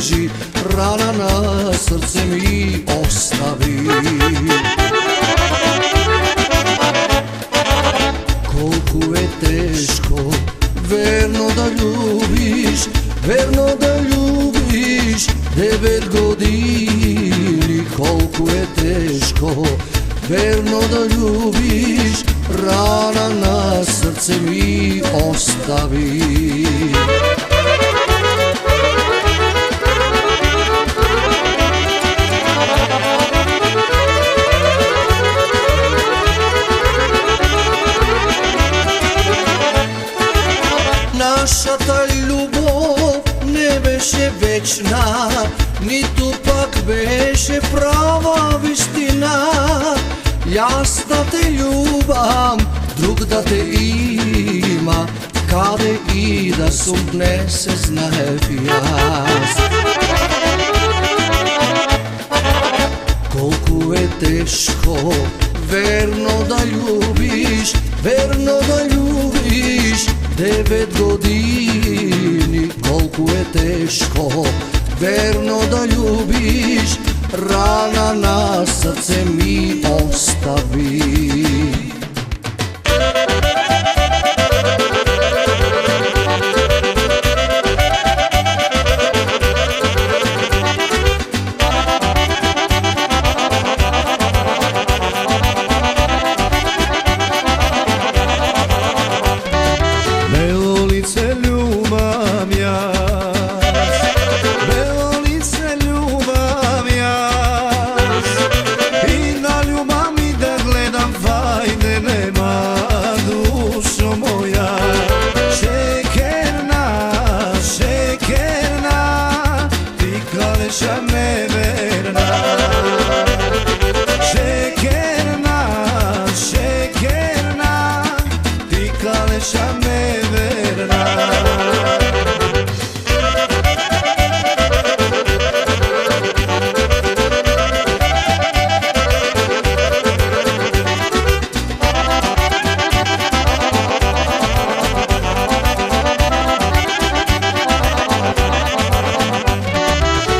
bliži, rana na srce mi ostavi. Koliko je teško verno da ljubiš, verno da ljubiš 9 godini. Koliko je teško verno da ljubiš, rana na srce mi ostavi. Naša ta ljubov ne beše večna, nitu pak beše prava vistina. Jas da te ljubam, drug da te ima, kade i da sum ne se znajev jas. Koliko je teško verno da ljubiš, verno da ljubiš 9 godini. Koliko je teško verno da ljubiš, rana na srce mi ostavi. Belolice ljubam ja, Belolice ljubam ja, i da ljubam i da gledam fajne nema, dušo moja. Šekerna, šekerna, ti kaleša neverna. Šekerna, šekerna, ti kaleša neverna.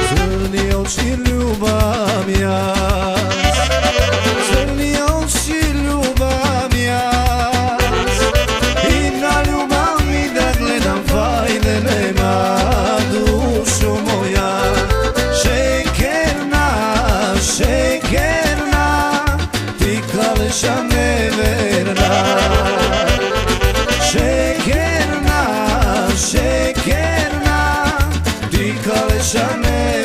Crni oči ljubam ja, crni oči ljubam ja, i na ljubav mi da gledam fajne nema, dušo moja. Šekerna, šekerna, ti kaleša neverna. Šekerna, šekerna, ti kaleša neverna.